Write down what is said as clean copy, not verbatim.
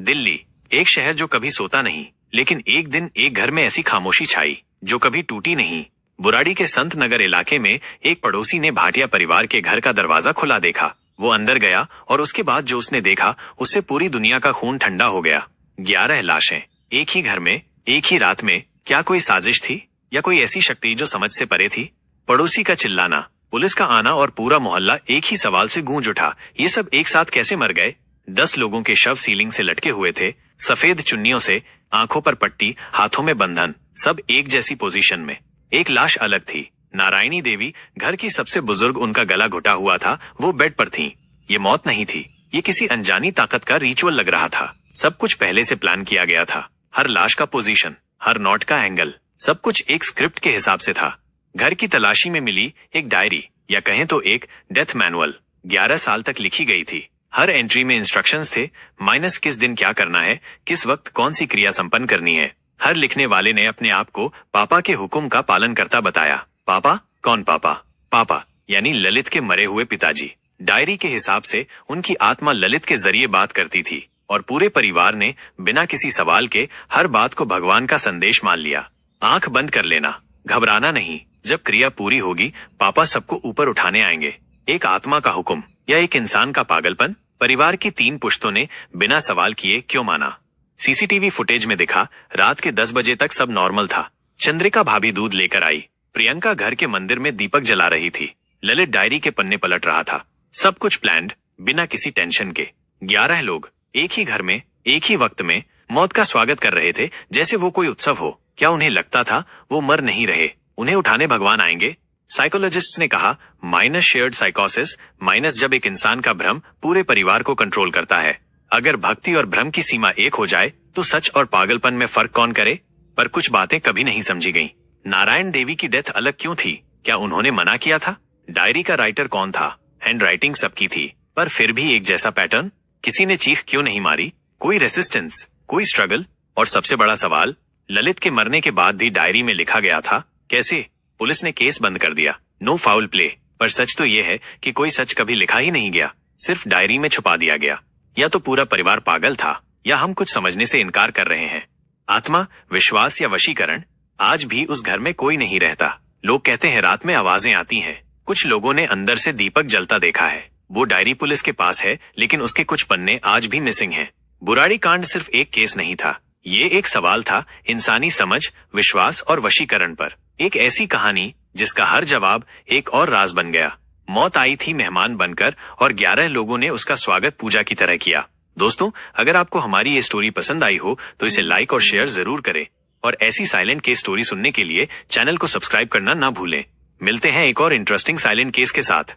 दिल्ली, एक शहर जो कभी सोता नहीं, लेकिन एक दिन एक घर में ऐसी खामोशी छाई जो कभी टूटी नहीं। बुराड़ी के संत नगर इलाके में एक पड़ोसी ने भाटिया परिवार के घर का दरवाजा खुला देखा। वो अंदर गया और उसके बाद जो उसने देखा उससे पूरी दुनिया का खून ठंडा हो गया। 11 लाशें, एक ही घर में, एक ही रात में। क्या कोई साजिश थी या कोई ऐसी शक्ति जो समझ से परे थी? पड़ोसी का चिल्लाना, पुलिस का आना और पूरा मोहल्ला एक ही सवाल से गूंज उठा, ये सब एक साथ कैसे मर गए? 10 लोगों के शव सीलिंग से लटके हुए थे, सफेद चुन्नियों से, आंखों पर पट्टी, हाथों में बंधन, सब एक जैसी पोजीशन में। एक लाश अलग थी, नारायणी देवी, घर की सबसे बुजुर्ग, उनका गला घुटा हुआ था, वो बेड पर थीं। ये मौत नहीं थी, ये किसी अनजानी ताकत का रिचुअल लग रहा था। सब कुछ पहले से प्लान किया गया था। हर लाश का पोजीशन, हर नोट का एंगल, सब कुछ एक स्क्रिप्ट के हिसाब से था। घर की तलाशी में मिली एक डायरी, या कहें तो एक डेथ मैनुअल, 11 साल तक लिखी गई थी। हर एंट्री में इंस्ट्रक्शंस थे, माइनस किस दिन क्या करना है, किस वक्त कौन सी क्रिया संपन्न करनी है। हर लिखने वाले ने अपने आप को पापा के हुक्म का पालन करता बताया। पापा? कौन पापा? पापा यानी ललित के मरे हुए पिताजी। डायरी के हिसाब से उनकी आत्मा ललित के जरिए बात करती थी और पूरे परिवार ने बिना किसी सवाल के हर बात को भगवान का संदेश मान लिया। आंख बंद कर लेना, घबराना नहीं, जब क्रिया पूरी होगी पापा सबको ऊपर उठाने आएंगे। एक आत्मा का हुक्म या एक इंसान का पागलपन? परिवार की 3 पुश्तों ने बिना सवाल किए क्यों माना। सीसीटीवी फुटेज में दिखा, रात के 10 बजे तक सब नॉर्मल था। चंद्रिका भाभी दूध लेकर आई, प्रियंका घर के मंदिर में दीपक जला रही थी, ललित डायरी के पन्ने पलट रहा था। सब कुछ प्लान्ड, बिना किसी टेंशन के। 11 लोग एक ही घर में, एक ही वक्त में मौत का स्वागत कर रहे थे, जैसे वो कोई उत्सव हो। क्या उन्हें लगता था वो मर नहीं रहे, उन्हें उठाने भगवान आएंगे? साइकोलॉजिस्ट्स ने कहा, माइनस शेयर्ड साइकोसिस, माइनस जब एक इंसान का भ्रम पूरे परिवार को कंट्रोल करता है। अगर भक्ति और भ्रम की सीमा एक हो जाए तो सच और पागलपन में फर्क कौन करे? पर कुछ बातें कभी नहीं समझी गईं। नारायण देवी की डेथ अलग क्यों थी? क्या उन्होंने मना किया था? डायरी का राइटर कौन था? हैंड राइटिंग सबकी थी, पर फिर भी एक जैसा पैटर्न। किसी ने चीख क्यों नहीं मारी? कोई रेसिस्टेंस, कोई स्ट्रगल? और सबसे बड़ा सवाल, ललित के मरने के बाद भी डायरी में लिखा गया था, कैसे? पुलिस ने केस बंद कर दिया, नो फाउल प्ले। पर सच तो यह है कि कोई सच कभी लिखा ही नहीं गया, सिर्फ डायरी में छुपा दिया गया। या तो पूरा परिवार पागल था, या हम कुछ समझने से इनकार कर रहे हैं। आत्मा, विश्वास या वशीकरण? आज भी उस घर में कोई नहीं रहता। लोग कहते हैं रात में आवाजें आती हैं। कुछ लोगों ने अंदर से दीपक जलता देखा है। वो डायरी पुलिस के पास है, लेकिन उसके कुछ पन्ने आज भी मिसिंग हैं। बुराड़ी कांड सिर्फ एक केस नहीं था, ये एक सवाल था इंसानी समझ, विश्वास और वशीकरण पर। एक ऐसी कहानी जिसका हर जवाब एक और राज बन गया। मौत आई थी मेहमान बनकर और 11 लोगों ने उसका स्वागत पूजा की तरह किया। दोस्तों, अगर आपको हमारी ये स्टोरी पसंद आई हो तो इसे लाइक और शेयर जरूर करें, और ऐसी साइलेंट केस स्टोरी सुनने के लिए चैनल को सब्सक्राइब करना ना भूलें। मिलते हैं एक और इंटरेस्टिंग साइलेंट केस के साथ।